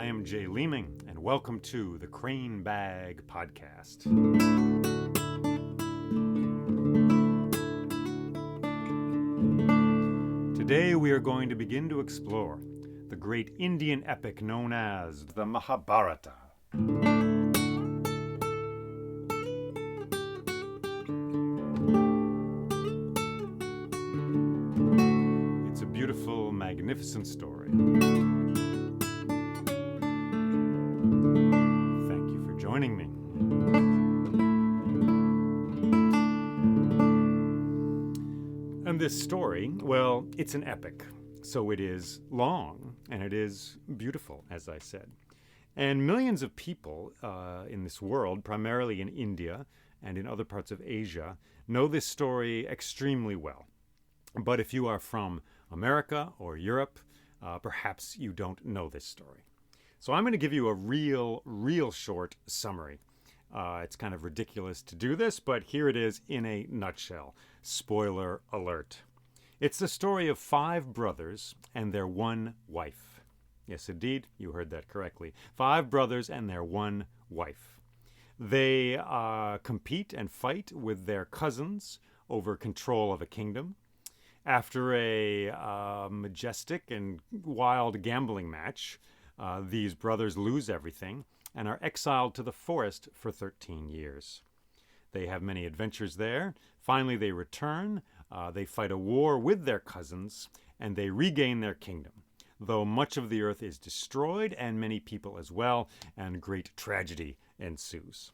am Jay Leeming, and welcome to the Crane Bag Podcast. Today we are going to begin to explore the great Indian epic known as the Mahabharata. It's a beautiful, magnificent story. Thank you for joining me. And this story, well, it's an epic. So it is long, and it is beautiful, as I said. And millions of people in this world, primarily in India and in other parts of Asia, know this story extremely well. But if you are from America or Europe, perhaps you don't know this story. So I'm going to give you a real short summary. It's kind of ridiculous to do this, but here it is in a nutshell. Spoiler alert. It's the story of 5 brothers and their one wife. Yes, indeed, you heard that correctly. 5 brothers and their one wife. They compete and fight with their cousins over control of a kingdom. After a majestic and wild gambling match, these brothers lose everything and are exiled to the forest for 13 years. They have many adventures there. Finally, they return. They fight a war with their cousins, and they regain their kingdom, though much of the earth is destroyed, and many people as well, and great tragedy ensues.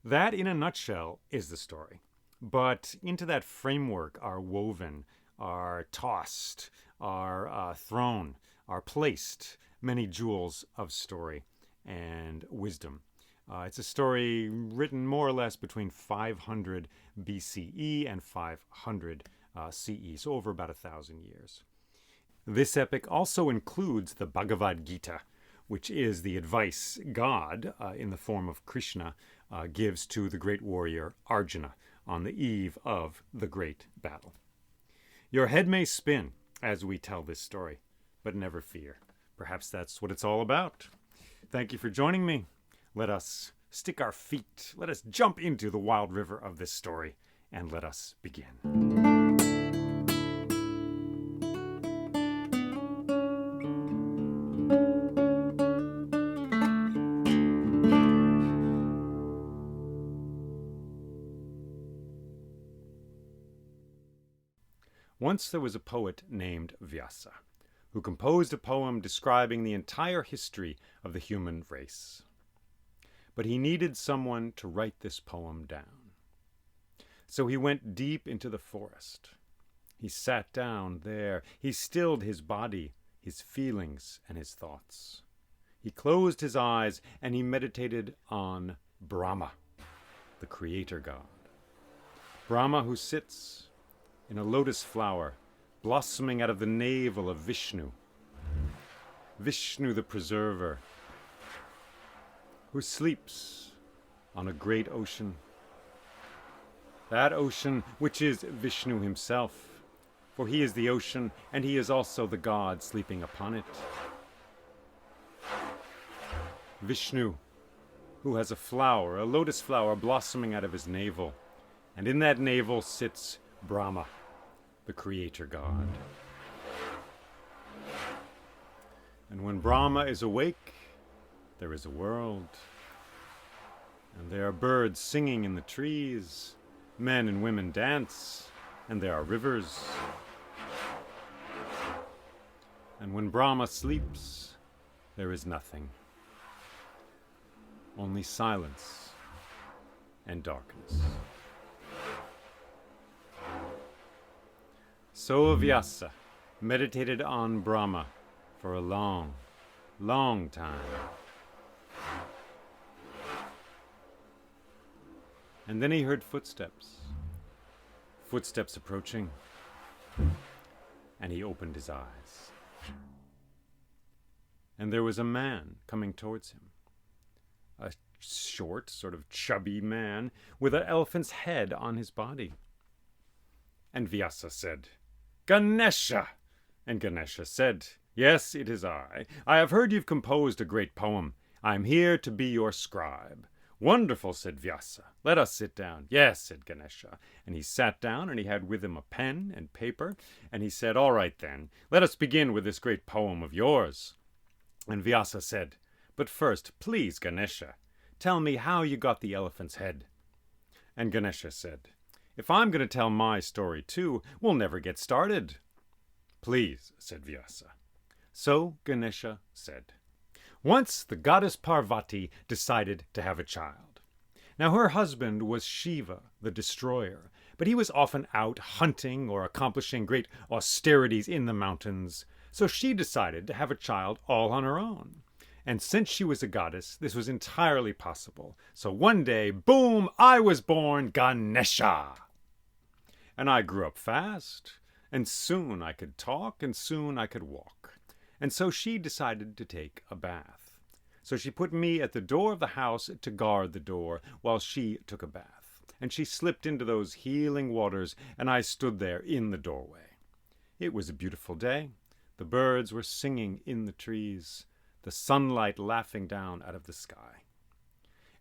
That, in a nutshell, is the story. But into that framework are woven, are tossed, are thrown, are placed many jewels of story and wisdom. It's a story written more or less between 500 BCE and 500 CE, so over about 1,000 years. This epic also includes the Bhagavad Gita, which is the advice God, in the form of Krishna, gives to the great warrior Arjuna on the eve of the great battle. Your head may spin as we tell this story, but never fear. Perhaps that's what it's all about. Thank you for joining me. Let us stick our feet, let us jump into the wild river of this story, and let us begin. Once there was a poet named Vyasa, who composed a poem describing the entire history of the human race. But he needed someone to write this poem down. So he went deep into the forest. He sat down there. He stilled his body, his feelings, and his thoughts. He closed his eyes and he meditated on Brahma, the creator god. Brahma, who sits in a lotus flower blossoming out of the navel of Vishnu. Vishnu, the preserver, who sleeps on a great ocean. That ocean which is Vishnu himself, for he is the ocean and he is also the god sleeping upon it. Vishnu, who has a flower, a lotus flower blossoming out of his navel, and in that navel sits Brahma, the creator god. And when Brahma is awake, there is a world, and there are birds singing in the trees, men and women dance, and there are rivers. And when Brahma sleeps, there is nothing, only silence and darkness. So Vyasa meditated on Brahma for a long time. And then he heard footsteps approaching, and he opened his eyes. And there was a man coming towards him, a short, sort of chubby man with an elephant's head on his body. And Vyasa said, "Ganesha!" And Ganesha said, Yes, it is I. I have heard you've composed a great poem. I am here to be your scribe. Wonderful, said Vyasa. Let us sit down. Yes, said Ganesha. And he sat down, and he had with him a pen and paper, and he said, All right then, let us begin with this great poem of yours. And Vyasa said, But first, please, Ganesha, tell me how you got the elephant's head. And Ganesha said, If I'm going to tell my story too, we'll never get started. Please, said Vyasa. So Ganesha said, Once the goddess Parvati decided to have a child. Now her husband was Shiva, the destroyer, but he was often out hunting or accomplishing great austerities in the mountains, so she decided to have a child all on her own. And since she was a goddess, this was entirely possible. So one day, boom, I was born Ganesha. And I grew up fast, and soon I could talk, and soon I could walk. And so she decided to take a bath. So she put me at the door of the house to guard the door while she took a bath. And she slipped into those healing waters, and I stood there in the doorway. It was a beautiful day. The birds were singing in the trees, the sunlight laughing down out of the sky.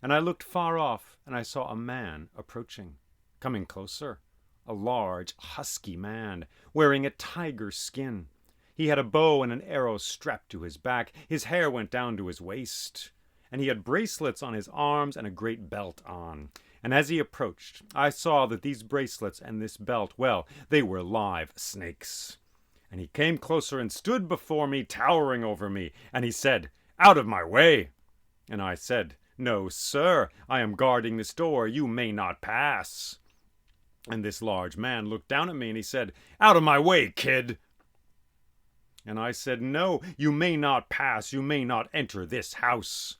And I looked far off, and I saw a man approaching, coming closer, a large, husky man, wearing a tiger skin. He had a bow and an arrow strapped to his back. His hair went down to his waist, and he had bracelets on his arms and a great belt on. And as he approached, I saw that these bracelets and this belt, well, they were live snakes. And he came closer and stood before me, towering over me, and he said, Out of my way! And I said, No, sir, I am guarding this door. You may not pass. And this large man looked down at me, and he said, Out of my way, kid! And I said, No, you may not pass, you may not enter this house.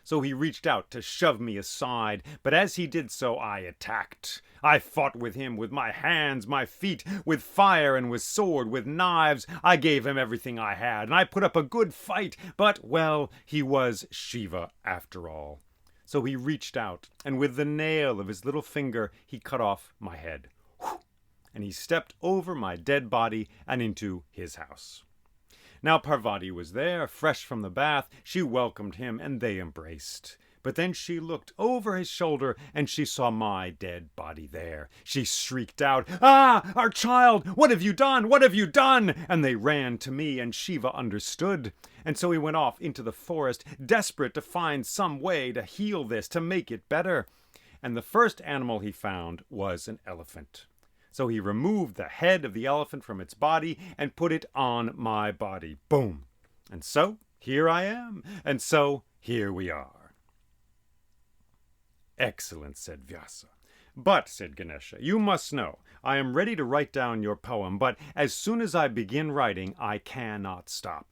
So he reached out to shove me aside, but as he did so, I attacked. I fought with him with my hands, my feet, with fire and with sword, with knives. I gave him everything I had, and I put up a good fight, but, well, he was Shiva after all. So he reached out, and with the nail of his little finger, he cut off my head. And he stepped over my dead body and into his house. Now Parvati was there, fresh from the bath. She welcomed him, and they embraced. But then she looked over his shoulder, and she saw my dead body there. She shrieked out, Ah, our child! What have you done? What have you done? And they ran to me, and Shiva understood. And so he went off into the forest, desperate to find some way to heal this, to make it better. And the first animal he found was an elephant. So he removed the head of the elephant from its body and put it on my body. Boom! And so here I am, and so here we are. Excellent, said Vyasa. But, said Ganesha, you must know, I am ready to write down your poem, but as soon as I begin writing, I cannot stop.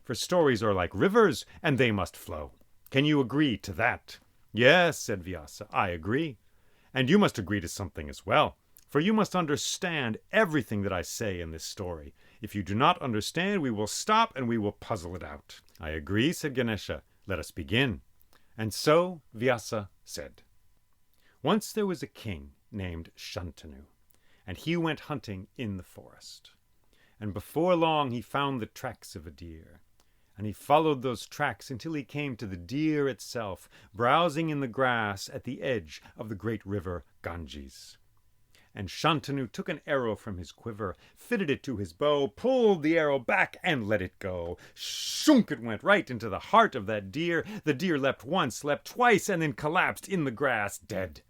For stories are like rivers, and they must flow. Can you agree to that? Yes, said Vyasa, I agree. And you must agree to something as well. For you must understand everything that I say in this story. If you do not understand, we will stop and we will puzzle it out. I agree, said Ganesha. Let us begin. And so Vyasa said, Once there was a king named Shantanu, and he went hunting in the forest. And before long he found the tracks of a deer. And he followed those tracks until he came to the deer itself, browsing in the grass at the edge of the great river Ganges. And Shantanu took an arrow from his quiver, fitted it to his bow, pulled the arrow back, and let it go. Shunk! It went right into the heart of that deer. The deer leapt once, leapt twice, and then collapsed in the grass, dead.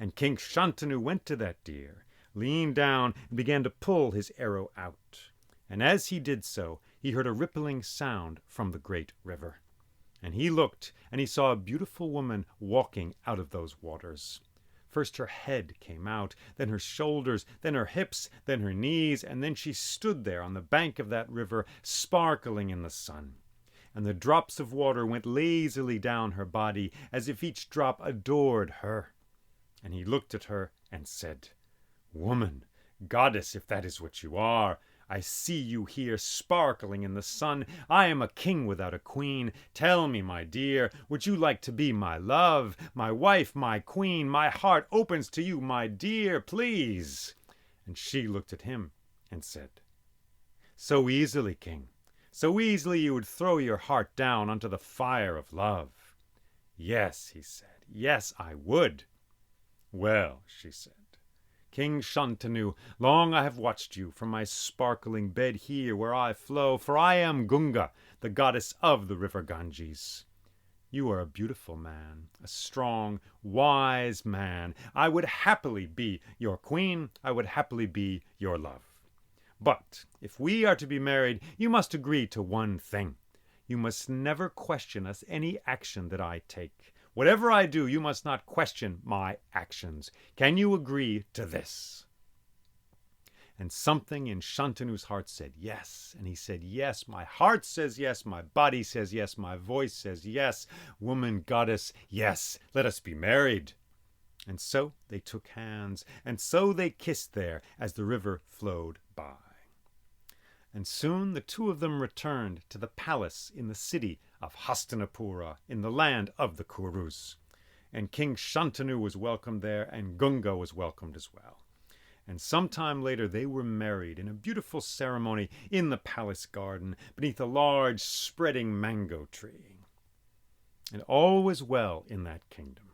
And King Shantanu went to that deer, leaned down, and began to pull his arrow out. And as he did so, he heard a rippling sound from the great river. And he looked, and he saw a beautiful woman walking out of those waters. First her head came out, then her shoulders, then her hips, then her knees, and then she stood there on the bank of that river, sparkling in the sun. And the drops of water went lazily down her body, as if each drop adored her. And he looked at her and said, Woman, goddess, if that is what you are, I see you here sparkling in the sun. I am a king without a queen. Tell me, my dear, would you like to be my love, my wife, my queen? My heart opens to you, my dear, please. And she looked at him and said, So easily, king. So easily you would throw your heart down unto the fire of love. Yes, he said, yes, I would. Well, she said, King Shantanu, long I have watched you from my sparkling bed here where I flow, for I am Gunga, the goddess of the river Ganges. You are a beautiful man, a strong, wise man. I would happily be your queen. I would happily be your love. But if we are to be married, you must agree to one thing. You must never question any action that I take. Whatever I do, you must not question my actions. Can you agree to this? And something in Shantanu's heart said yes. And he said, yes, my heart says yes, my body says yes, my voice says yes. Woman, goddess, yes, let us be married. And so they took hands, and so they kissed there as the river flowed by. And soon the two of them returned to the palace in the city of Hastinapura, in the land of the Kurus. And King Shantanu was welcomed there, and Gunga was welcomed as well. And some time later they were married in a beautiful ceremony in the palace garden beneath a large spreading mango tree. And all was well in that kingdom.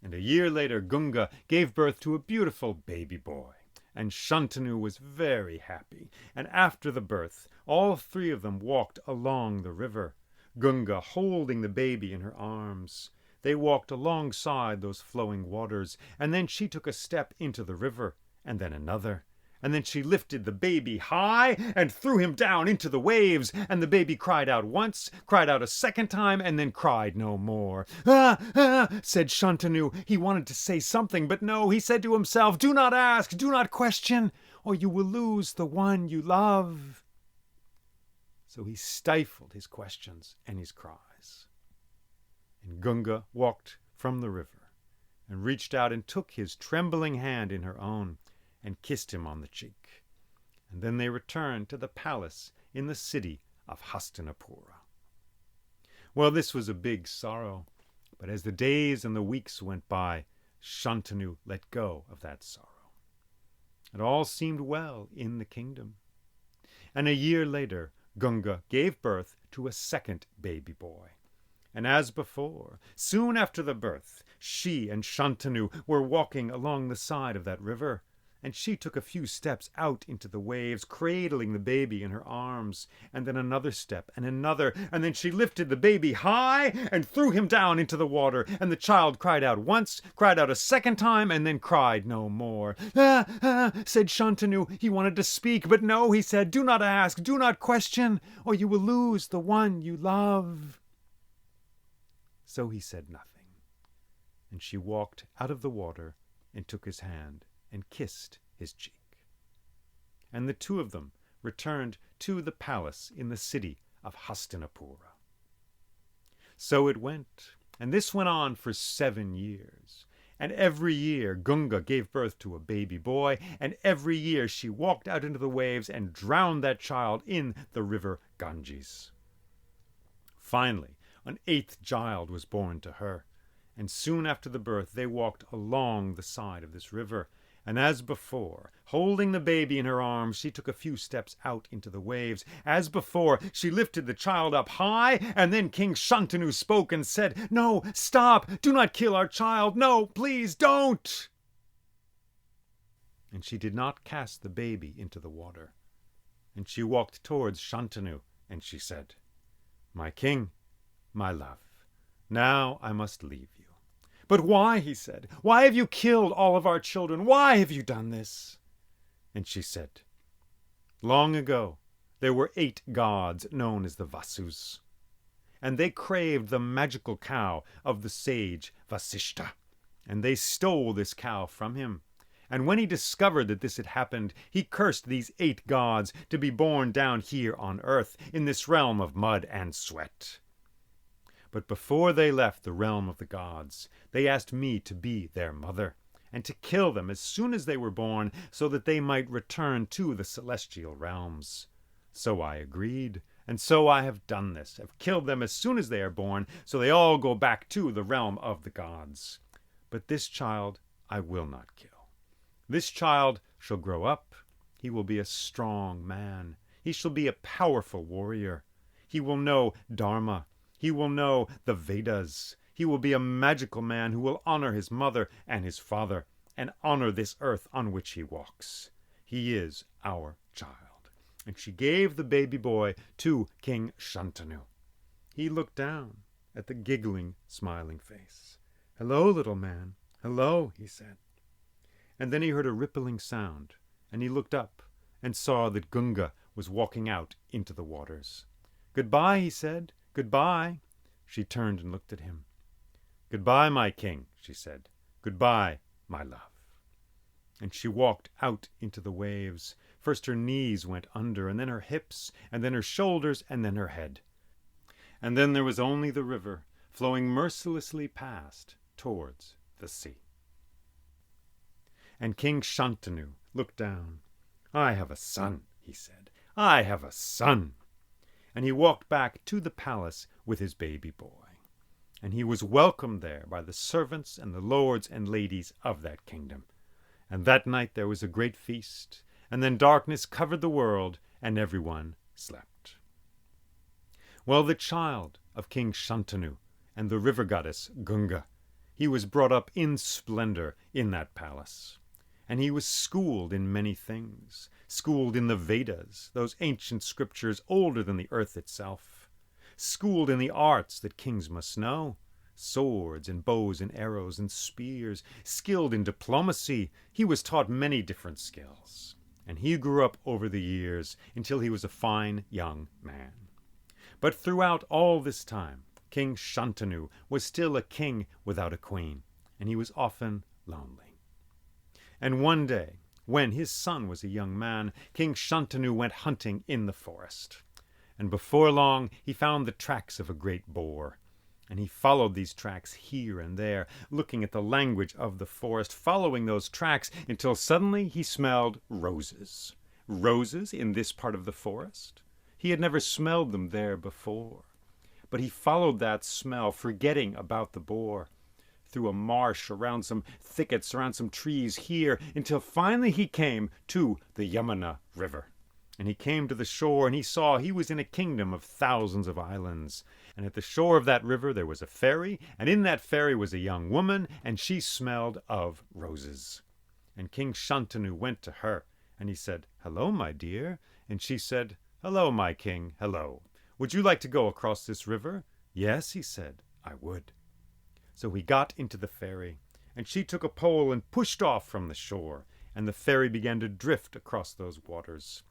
And a year later Gunga gave birth to a beautiful baby boy. And Shantanu was very happy. And after the birth, all three of them walked along the river, Gunga holding the baby in her arms. They walked alongside those flowing waters, and then she took a step into the river, and then another. And then she lifted the baby high and threw him down into the waves, and the baby cried out once, cried out a second time, and then cried no more. Ah, ah, said Shantanu. He wanted to say something, but no, he said to himself, do not ask, do not question, or you will lose the one you love. So he stifled his questions and his cries. And Gunga walked from the river and reached out and took his trembling hand in her own and kissed him on the cheek. And then they returned to the palace in the city of Hastinapura. Well, this was a big sorrow, but as the days and the weeks went by, Shantanu let go of that sorrow. It all seemed well in the kingdom. And a year later, Gunga gave birth to a second baby boy. And as before, soon after the birth, she and Shantanu were walking along the side of that river, and she took a few steps out into the waves, cradling the baby in her arms, and then another step, and another, and then she lifted the baby high and threw him down into the water, and the child cried out once, cried out a second time, and then cried no more. Ah, ah, said Shantanu. He wanted to speak, but no, he said, do not ask, do not question, or you will lose the one you love. So he said nothing, and she walked out of the water and took his hand and kissed his cheek. And the two of them returned to the palace in the city of Hastinapura. So it went, and this went on for 7 years. And every year Gunga gave birth to a baby boy, and every year she walked out into the waves and drowned that child in the river Ganges. Finally, an 8th child was born to her, and soon after the birth they walked along the side of this river. And as before, holding the baby in her arms, she took a few steps out into the waves. As before, she lifted the child up high, and then King Shantanu spoke and said, no, stop, do not kill our child, no, please don't. And she did not cast the baby into the water. And she walked towards Shantanu, and she said, my king, my love, now I must leave you. But why, he said, why have you killed all of our children? Why have you done this? And she said, long ago there were 8 gods known as the Vasus, and they craved the magical cow of the sage Vasishta, and they stole this cow from him. And when he discovered that this had happened, he cursed these 8 gods to be born down here on earth, in this realm of mud and sweat. But before they left the realm of the gods, they asked me to be their mother, and to kill them as soon as they were born, so that they might return to the celestial realms. So I agreed, and so I have done this, have killed them as soon as they are born, so they all go back to the realm of the gods. But this child I will not kill. This child shall grow up. He will be a strong man. He shall be a powerful warrior. He will know Dharma. He will know the Vedas. He will be a magical man who will honor his mother and his father, and honor this earth on which he walks. He is our child." And she gave the baby boy to King Shantanu. He looked down at the giggling, smiling face. "Hello, little man. Hello," he said. And then he heard a rippling sound, and he looked up and saw that Gunga was walking out into the waters. "Goodbye," he said. "Goodbye." She turned and looked at him. "Goodbye, my king," she said. "Goodbye, my love." And she walked out into the waves. First her knees went under, and then her hips, and then her shoulders, and then her head. And then there was only the river, flowing mercilessly past towards the sea. And King Shantanu looked down. "I have a son," he said. "I have a son." And he walked back to the palace with his baby boy. And he was welcomed there by the servants and the lords and ladies of that kingdom. And that night there was a great feast, and then darkness covered the world, and everyone slept. Well, the child of King Shantanu and the river goddess Gunga, he was brought up in splendor in that palace. And he was schooled in many things, schooled in the Vedas, those ancient scriptures older than the earth itself, schooled in the arts that kings must know, swords and bows and arrows and spears, skilled in diplomacy. He was taught many different skills, and he grew up over the years until he was a fine young man. But throughout all this time, King Shantanu was still a king without a queen, and he was often lonely. And one day, when his son was a young man, King Shantanu went hunting in the forest. And before long he found the tracks of a great boar. And he followed these tracks here and there, looking at the language of the forest, following those tracks until suddenly he smelled roses. Roses in this part of the forest? He had never smelled them there before. But he followed that smell, forgetting about the boar, through a marsh, around some thickets, around some trees here, until finally he came to the Yamuna River. And he came to the shore, and he saw he was in a kingdom of thousands of islands. And at the shore of that river there was a ferry, and in that ferry was a young woman, and she smelled of roses. And King Shantanu went to her, and he said, "Hello, my dear." And she said, "Hello, my king, hello. Would you like to go across this river?" "Yes," he said, "I would." So he got into the ferry, and she took a pole and pushed off from the shore, and the ferry began to drift across those waters.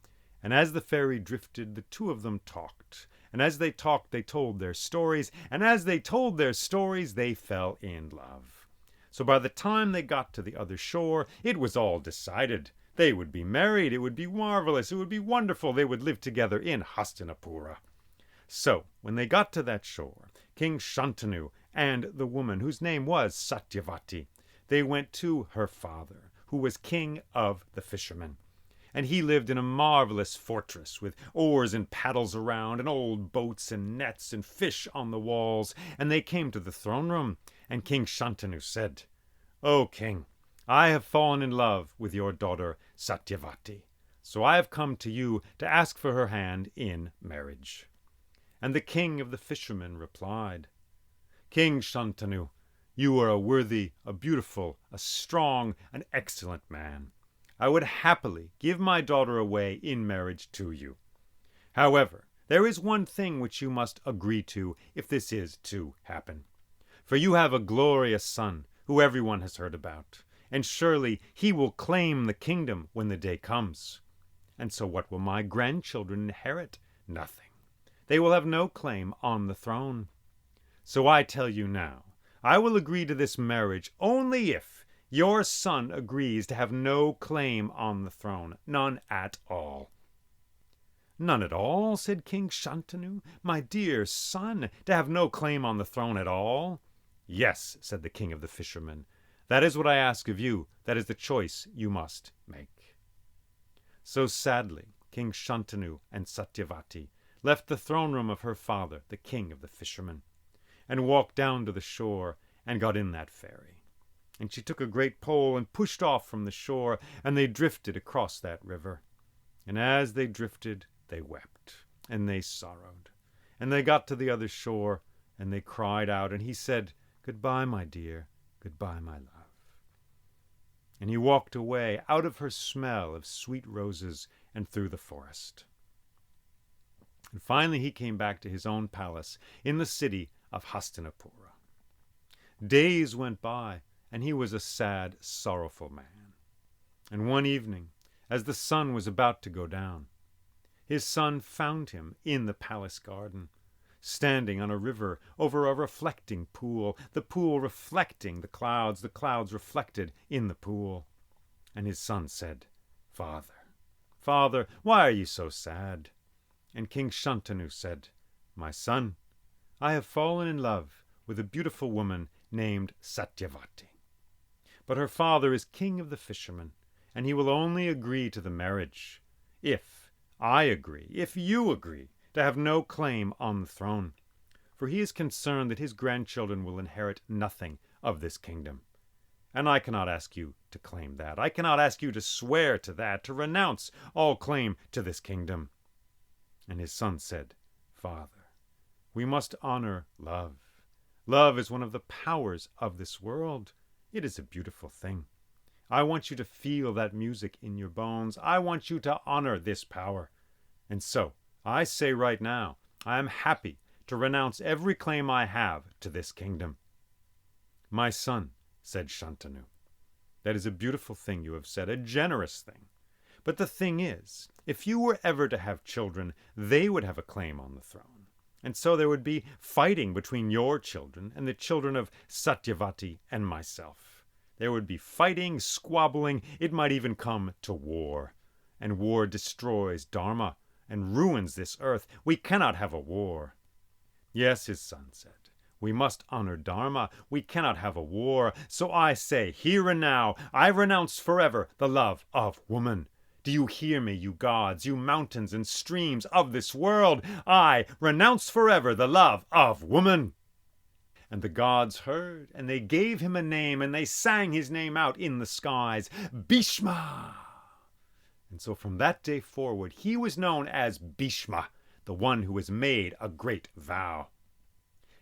And as the ferry drifted, the two of them talked. And as they talked, they told their stories. And as they told their stories, they fell in love. So by the time they got to the other shore, it was all decided. They would be married. It would be marvelous. It would be wonderful. They would live together in Hastinapura. So when they got to that shore, King Shantanu and the woman, whose name was Satyavati, they went to her father, who was king of the fishermen. And he lived in a marvelous fortress with oars and paddles around, and old boats and nets and fish on the walls. And they came to the throne room, and King Shantanu said, "O king, I have fallen in love with your daughter Satyavati, so I have come to you to ask for her hand in marriage." And the king of the fishermen replied, "King Shantanu, you are a worthy, a beautiful, a strong, an excellent man. I would happily give my daughter away in marriage to you. However, there is one thing which you must agree to if this is to happen. For you have a glorious son who everyone has heard about, and surely he will claim the kingdom when the day comes. And so what will my grandchildren inherit? Nothing. They will have no claim on the throne. So I tell you now, I will agree to this marriage only if your son agrees to have no claim on the throne, none at all." "None at all?" said King Shantanu. "My dear son, to have no claim on the throne at all?" "Yes," said the king of the fishermen. "That is what I ask of you. That is the choice you must make." So sadly, King Shantanu and Satyavati left the throne room of her father, the king of the fishermen, and walked down to the shore and got in that ferry. And she took a great pole and pushed off from the shore, and they drifted across that river. And as they drifted, they wept, and they sorrowed. And they got to the other shore, and they cried out, and he said, "Goodbye, my dear, goodbye, my love." And he walked away out of her smell of sweet roses and through the forest. And finally he came back to his own palace in the city of Hastinapura. Days went by, and he was a sad, sorrowful man. And one evening, as the sun was about to go down, his son found him in the palace garden, standing on a river over a reflecting pool, the pool reflecting the clouds reflected in the pool. And his son said, "Father, Father, why are you so sad?" And King Shantanu said, "My son, I have fallen in love with a beautiful woman named Satyavati. But her father is king of the fishermen, and he will only agree to the marriage if I agree, if you agree, to have no claim on the throne. For he is concerned that his grandchildren will inherit nothing of this kingdom. And I cannot ask you to claim that. I cannot ask you to swear to that, to renounce all claim to this kingdom." And his son said, "Father, we must honor love. Love is one of the powers of this world. It is a beautiful thing. I want you to feel that music in your bones. I want you to honor this power. And so, I say right now, I am happy to renounce every claim I have to this kingdom." "My son," said Shantanu, "that is a beautiful thing you have said, a generous thing. But the thing is, if you were ever to have children, they would have a claim on the throne. And so there would be fighting between your children and the children of Satyavati and myself. There would be fighting, squabbling, it might even come to war. And war destroys Dharma and ruins this earth. We cannot have a war." "Yes," his son said, "we must honor Dharma. We cannot have a war. So I say, here and now, I renounce forever the love of woman. Do you hear me, you gods, you mountains and streams of this world? I renounce forever the love of woman." And the gods heard, and they gave him a name, and they sang his name out in the skies, Bhishma. And so from that day forward, he was known as Bhishma, the one who has made a great vow.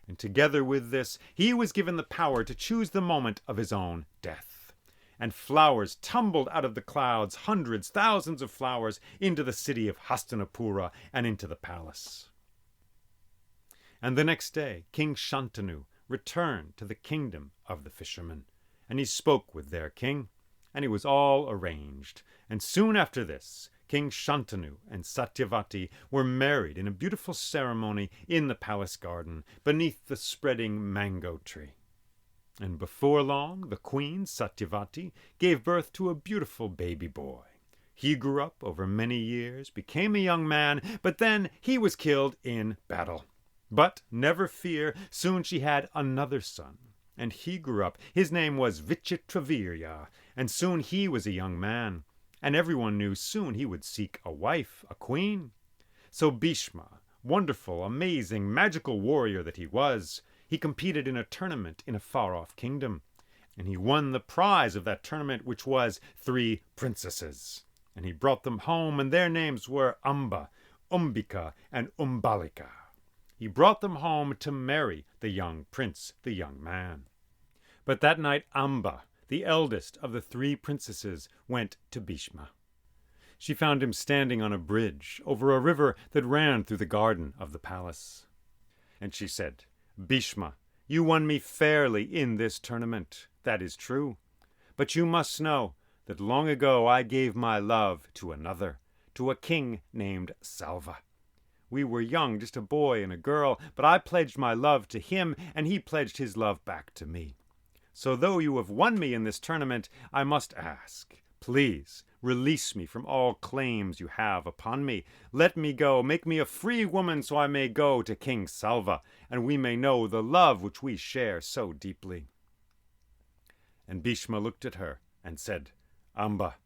And together with this, he was given the power to choose the moment of his own death. And flowers tumbled out of the clouds, hundreds, thousands of flowers, into the city of Hastinapura and into the palace. And the next day, King Shantanu returned to the kingdom of the fishermen, and he spoke with their king, and it was all arranged. And soon after this, King Shantanu and Satyavati were married in a beautiful ceremony in the palace garden, beneath the spreading mango tree. And before long, the queen, Satyavati, gave birth to a beautiful baby boy. He grew up over many years, became a young man, but then he was killed in battle. But never fear, soon she had another son, and he grew up. His name was Vichitravirya, and soon he was a young man, and everyone knew soon he would seek a wife, a queen. So Bhishma, wonderful, amazing, magical warrior that he was, he competed in a tournament in a far-off kingdom, and he won the prize of that tournament, which was 3 princesses. And he brought them home, and their names were Amba, Umbika, and Umbalika. He brought them home to marry the young prince, the young man. But that night Amba, the eldest of the 3 princesses, went to Bhishma. She found him standing on a bridge over a river that ran through the garden of the palace. And she said, "Bhishma, you won me fairly in this tournament. That is true. But you must know that long ago I gave my love to another, to a king named Salva. We were young, just a boy and a girl, but I pledged my love to him, and he pledged his love back to me. So though you have won me in this tournament, I must ask, please release me from all claims you have upon me. Let me go, make me a free woman, so I may go to King Salva, and we may know the love which we share so deeply." And Bhishma looked at her and said, "Amba,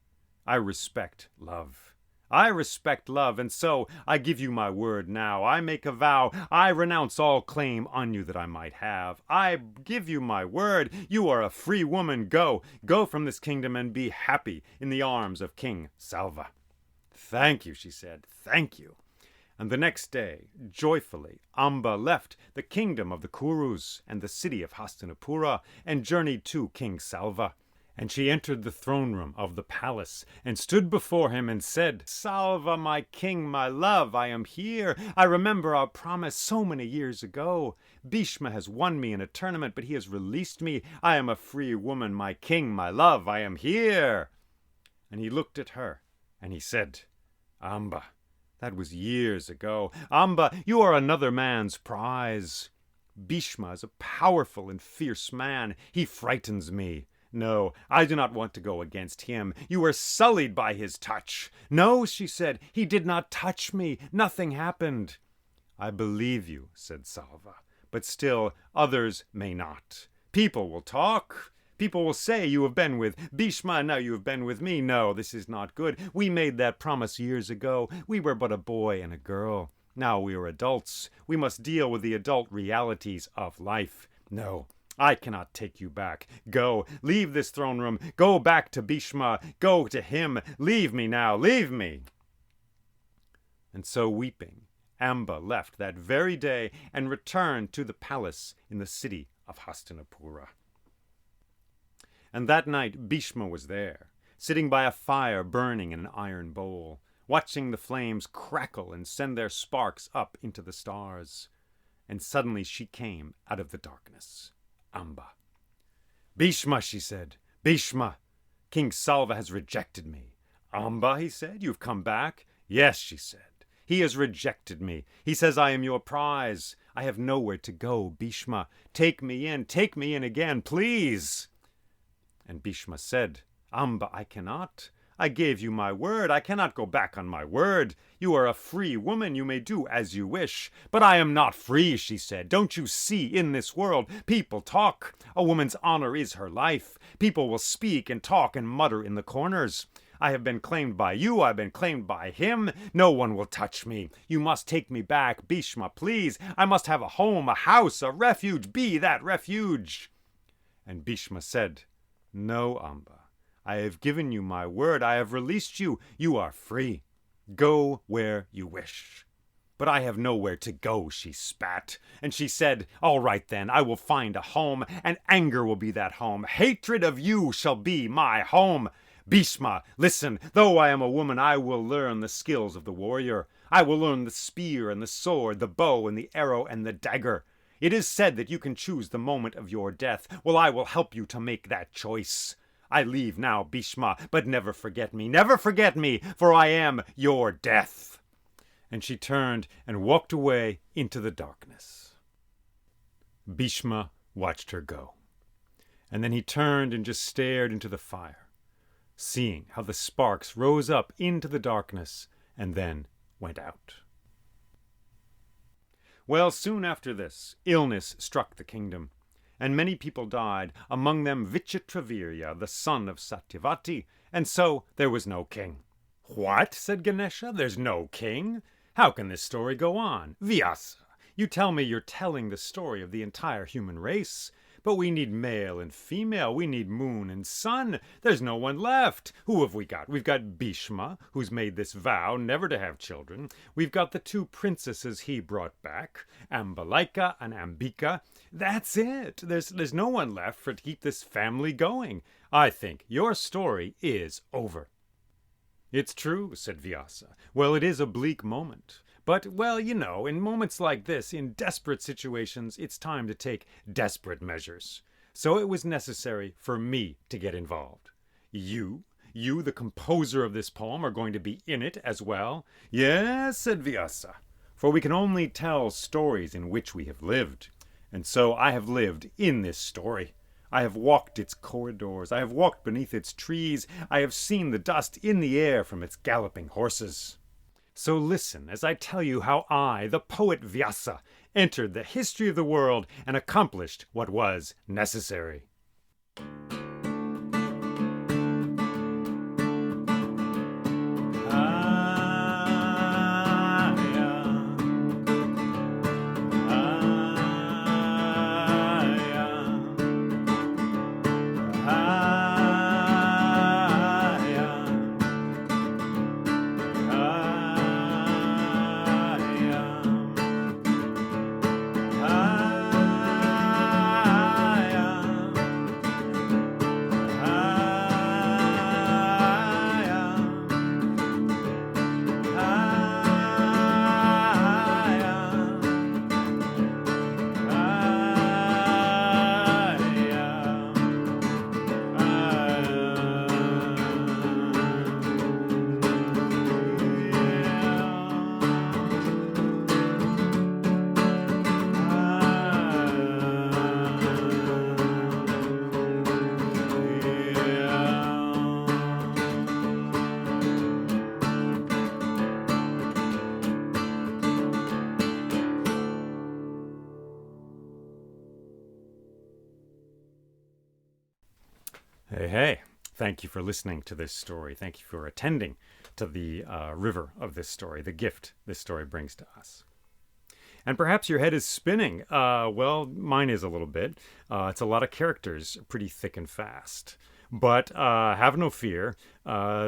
I respect love. I respect love, and so I give you my word now. I make a vow. I renounce all claim on you that I might have. I give you my word. You are a free woman. Go. Go from this kingdom and be happy in the arms of King Salva." "Thank you," she said. "Thank you." And the next day, joyfully, Amba left the kingdom of the Kurus and the city of Hastinapura and journeyed to King Salva. And she entered the throne room of the palace and stood before him and said, "Salva, my king, my love, I am here. I remember our promise so many years ago. Bhishma has won me in a tournament, but he has released me. I am a free woman, my king, my love, I am here." And he looked at her and he said, "Amba, that was years ago. Amba, you are another man's prize. Bhishma is a powerful and fierce man. He frightens me. No, I do not want to go against him. You were sullied by his touch." "No," she said, "he did not touch me. Nothing happened." "I believe you," said Salva, "but still others may not. People will talk. People will say, you have been with Bhishma, and now you have been with me. No, this is not good. We made that promise years ago. We were but a boy and a girl. Now we are adults. We must deal with the adult realities of life. No, I cannot take you back. Go, leave this throne room. Go back to Bhishma. Go to him. Leave me now. Leave me." And so, weeping, Amba left that very day and returned to the palace in the city of Hastinapura. And that night Bhishma was there, sitting by a fire burning in an iron bowl, watching the flames crackle and send their sparks up into the stars. And suddenly she came out of the darkness. Amba. "Bhishma," she said, "Bhishma, King Salva has rejected me." "Amba," he said, "you've come back?" "Yes," she said, "he has rejected me. He says I am your prize. I have nowhere to go, Bhishma. Take me in again, please." And Bhishma said, "Amba, I cannot. I gave you my word. I cannot go back on my word. You are a free woman. You may do as you wish." "But I am not free," she said. "Don't you see, in this world, people talk. A woman's honor is her life. People will speak and talk and mutter in the corners. I have been claimed by you. I have been claimed by him. No one will touch me. You must take me back, Bhishma, please. I must have a home, a house, a refuge. Be that refuge." And Bhishma said, "No, Amba. I have given you my word. I have released you. You are free. Go where you wish." "But I have nowhere to go," she spat. And she said, "All right then, I will find a home, and anger will be that home. Hatred of you shall be my home. Bhishma, listen, though I am a woman, I will learn the skills of the warrior. I will learn the spear and the sword, the bow and the arrow and the dagger. It is said that you can choose the moment of your death. Well, I will help you to make that choice. I leave now, Bhishma, but never forget me, for I am your death." And she turned and walked away into the darkness. Bhishma watched her go. And then he turned and just stared into the fire, seeing how the sparks rose up into the darkness and then went out. Well, soon after this, illness struck the kingdom, and many people died, among them Vichitravirya, the son of Satyavati, and so there was no king. "What?" said Ganesha. "There's no king? How can this story go on? Vyasa, you tell me you're telling the story of the entire human race. But we need male and female. We need moon and sun. There's no one left. Who have we got? We've got Bhishma, who's made this vow never to have children. We've got the two princesses he brought back, Ambalika and Ambika. That's it. There's no one left to keep this family going. I think your story is over." "It's true," said Vyasa. "Well, it is a bleak moment. But, well, you know, in moments like this, in desperate situations, it's time to take desperate measures. So it was necessary for me to get involved. You, the composer of this poem, are going to be in it as well?" "Yes," said Vyasa, "for we can only tell stories in which we have lived. And so I have lived in this story. I have walked its corridors. I have walked beneath its trees. I have seen the dust in the air from its galloping horses. So listen as I tell you how I, the poet Vyasa, entered the history of the world and accomplished what was necessary. Hey, hey. Thank you for listening to this story. Thank you for attending to the river of this story, the gift this story brings to us. And perhaps your head is spinning. Well, mine is a little bit. It's a lot of characters, pretty thick and fast. But have no fear.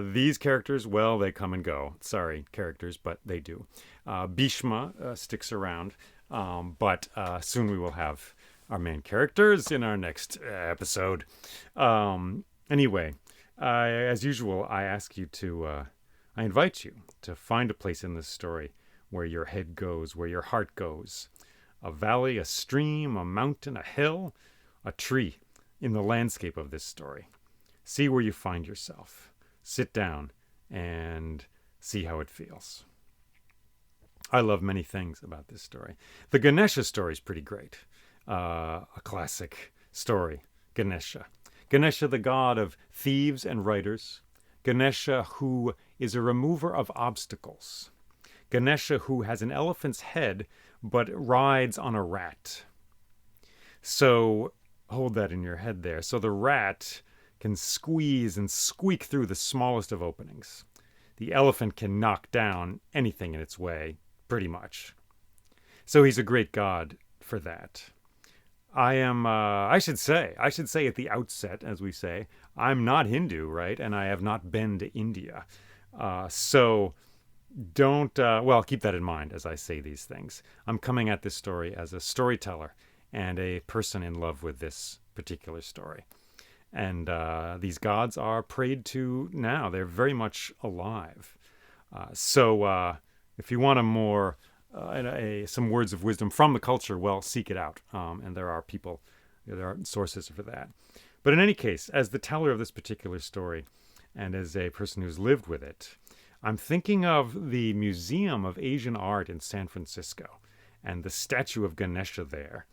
These characters, well, they come and go. Sorry, characters, but they do. Bhishma sticks around, but soon we will have our main characters in our next episode. Anyway, as usual, I invite you to find a place in this story where your head goes, where your heart goes. A valley, a stream, a mountain, a hill, a tree in the landscape of this story. See where you find yourself. Sit down and see how it feels. I love many things about this story. The Ganesha story is pretty great. A classic story, Ganesha. Ganesha, the god of thieves and writers. Ganesha, who is a remover of obstacles. Ganesha, who has an elephant's head but rides on a rat. So hold that in your head there. So the rat can squeeze and squeak through the smallest of openings. The elephant can knock down anything in its way, pretty much. So he's a great god for that. I should say at the outset, as we say, I'm not Hindu, right? And I have not been to India. So don't, keep that in mind as I say these things. I'm coming at this story as a storyteller and a person in love with this particular story. And these gods are prayed to now. They're very much alive. So if you want some words of wisdom from the culture, well, seek it out. And there are sources for that. But in any case, as the teller of this particular story and as a person who's lived with it, I'm thinking of the Museum of Asian Art in San Francisco and the statue of Ganesha there,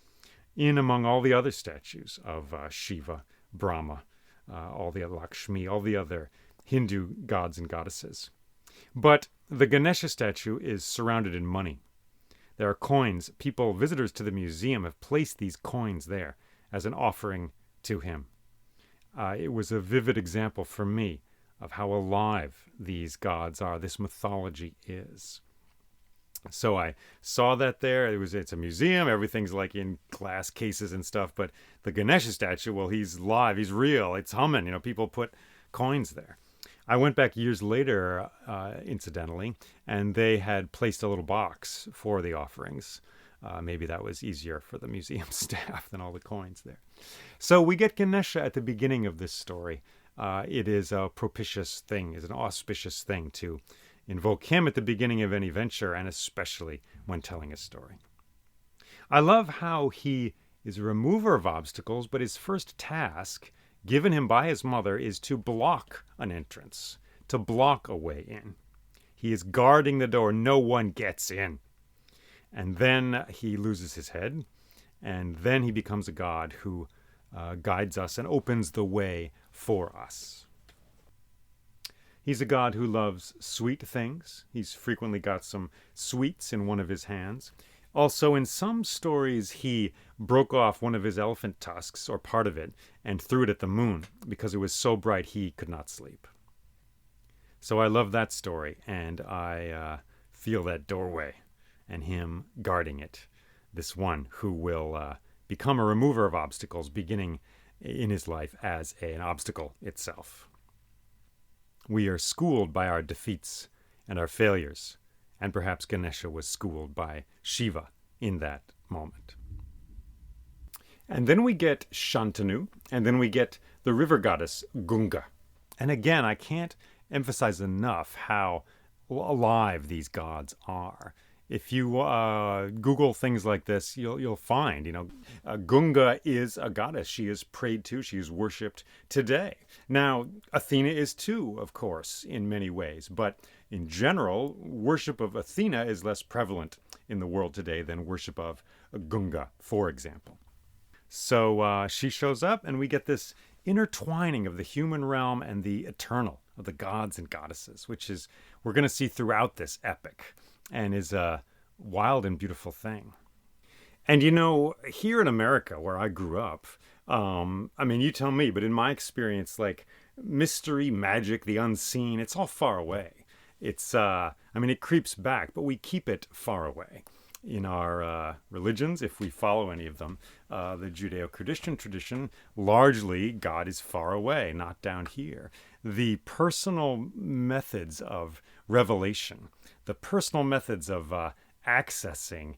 in among all the other statues of Shiva, Brahma, all the other Lakshmi, all the other Hindu gods and goddesses. But the Ganesha statue is surrounded in money. There are coins. Visitors to the museum have placed these coins there as an offering to him. It was a vivid example for me of how alive these gods are, this mythology is. So I saw that there. It's a museum. Everything's like in glass cases and stuff. But the Ganesha statue, well, he's live. He's real. It's humming. People put coins there. I went back years later, incidentally, and they had placed a little box for the offerings. Maybe that was easier for the museum staff than all the coins there. So we get Ganesha at the beginning of this story. It is a propitious thing, is an auspicious thing to invoke him at the beginning of any venture, and especially when telling a story. I love how he is a remover of obstacles, but his first task, given him by his mother, is to block an entrance, to block a way in. He is guarding the door. No one gets in. And then he loses his head, and then he becomes a god who guides us and opens the way for us. He's a god who loves sweet things. He's frequently got some sweets in one of his hands. Also, in some stories, he broke off one of his elephant tusks, or part of it, and threw it at the moon because it was so bright he could not sleep. So I love that story, and I feel that doorway and him guarding it. This one who will become a remover of obstacles, beginning in his life as an obstacle itself. We are schooled by our defeats and our failures, and perhaps Ganesha was schooled by Shiva in that moment. And then we get Shantanu, and then we get the river goddess Gunga. And again, I can't emphasize enough how alive these gods are. If you Google things like this, you'll find, Gunga is a goddess. She is prayed to. She is worshipped today. Now, Athena is too, of course, in many ways. But in general, worship of Athena is less prevalent in the world today than worship of Gunga, for example. So she shows up, and we get this intertwining of the human realm and the eternal, of the gods and goddesses, which is we're going to see throughout this epic, and is a wild and beautiful thing. And here in America, where I grew up, I mean, you tell me, but in my experience, like mystery, magic, the unseen, it's all far away. I mean, it creeps back, but we keep it far away. In our religions, if we follow any of them, the Judeo Christian tradition, largely God is far away, not down here. The personal methods of revelation, the personal methods of accessing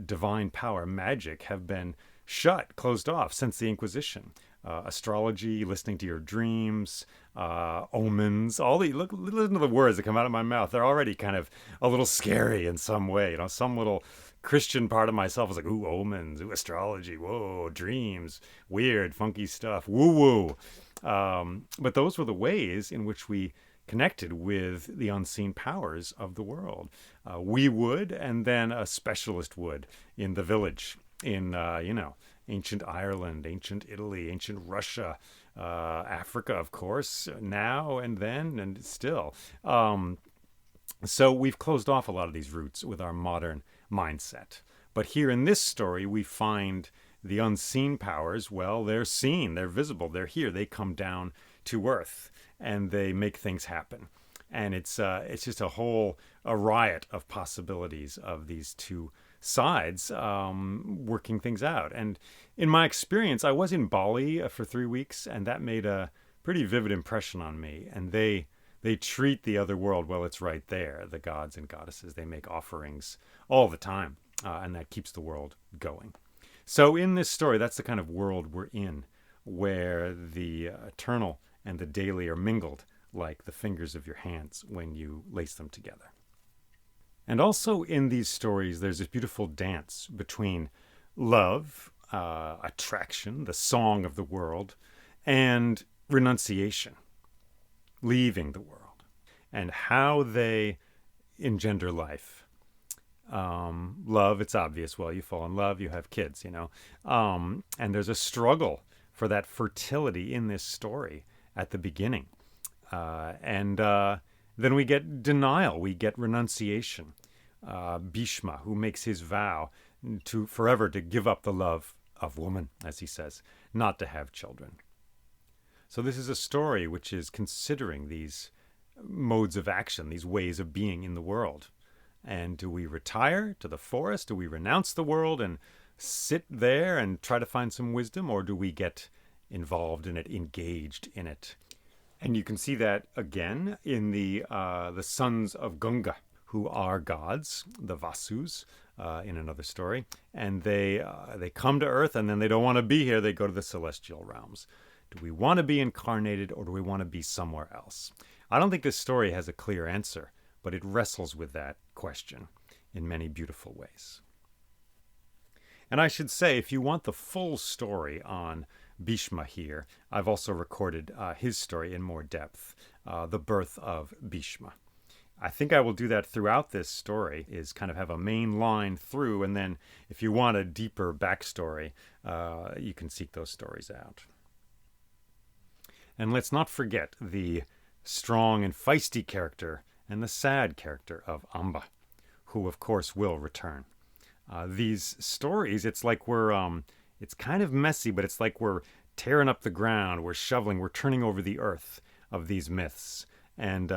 divine power, magic, have been closed off since the Inquisition. Astrology, listening to your dreams, omens, listen to the words that come out of my mouth. They're already kind of a little scary in some way. You know, some little Christian part of myself is like, ooh, omens, ooh, astrology, whoa, dreams, weird, funky stuff, woo-woo. But those were the ways in which we connected with the unseen powers of the world. We would, and then a specialist would in the village, in, ancient Ireland, ancient Italy, ancient Russia, Africa, of course, now and then and still. So we've closed off a lot of these roots with our modern mindset. But here in this story, we find the unseen powers. Well, they're seen, they're visible, they're here. They come down to earth and they make things happen. And it's just a riot of possibilities of these two sides working things out. And in my experience, I was in Bali for 3 weeks, and that made a pretty vivid impression on me. And they treat the other world, well, it's right there. The gods and goddesses, they make offerings all the time, and that keeps the world going. So in this story, that's the kind of world we're in, where the eternal and the daily are mingled like the fingers of your hands when you lace them together. And also in these stories, there's this beautiful dance between love, attraction, the song of the world, and renunciation, leaving the world, and how they engender life. Love, it's obvious. Well, you fall in love, you have kids, and there's a struggle for that fertility in this story at the beginning. And then we get denial, we get renunciation. Bhishma, who makes his vow to forever to give up the love of woman, as he says, not to have children. So this is a story which is considering these modes of action, these ways of being in the world. And do we retire to the forest? Do we renounce the world and sit there and try to find some wisdom? Or do we get involved in it, engaged in it? And you can see that again in the sons of Gunga, who are gods, the Vasus, in another story. And they come to Earth, and then they don't want to be here. They go to the celestial realms. Do we want to be incarnated, or do we want to be somewhere else? I don't think this story has a clear answer, but it wrestles with that question in many beautiful ways. And I should say, if you want the full story on Bhishma here, I've also recorded his story in more depth, the birth of Bhishma. I think I will do that throughout this story, is kind of have a main line through, and then if you want a deeper backstory, you can seek those stories out. And let's not forget the strong and feisty character and the sad character of Amba, who of course will return. These stories, it's like it's kind of messy, but it's like we're tearing up the ground, we're shoveling, we're turning over the earth of these myths, and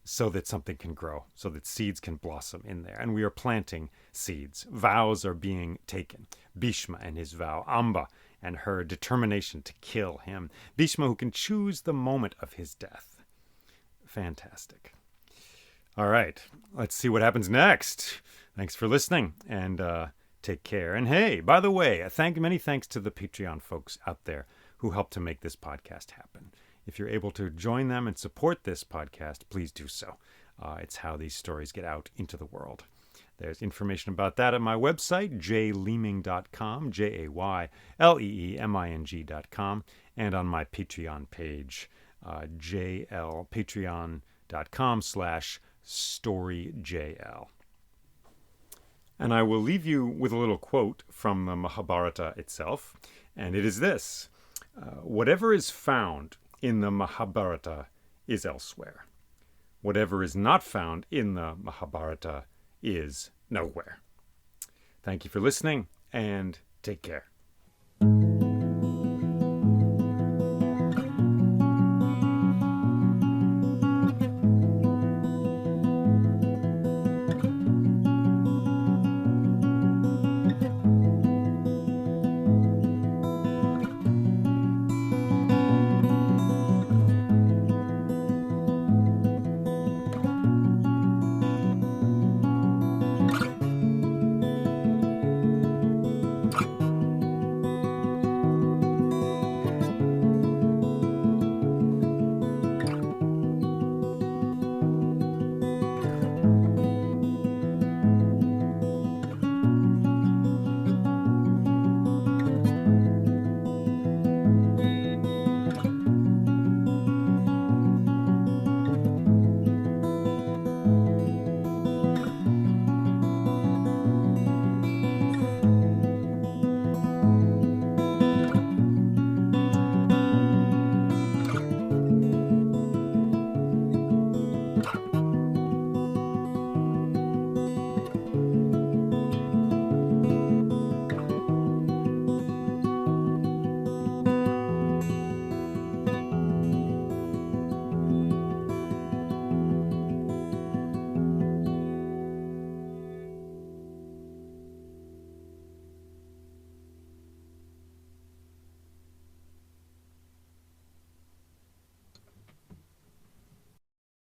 so that something can grow, so that seeds can blossom in there. And we are planting seeds. Vows are being taken. Bhishma and his vow, Amba and her determination to kill him. Bhishma, who can choose the moment of his death. Fantastic. All right, let's see what happens next. Thanks for listening, and take care. And hey, by the way, many thanks to the Patreon folks out there who helped to make this podcast happen. If you're able to join them and support this podcast, please do so. It's how these stories get out into the world. There's information about that at my website, jayleeming.com, jayleeming.com, and on my Patreon page, patreon.com/storyjl. And I will leave you with a little quote from the Mahabharata itself, and it is this: whatever is found in the Mahabharata is elsewhere. Whatever is not found in the Mahabharata is nowhere. Thank you for listening, and take care.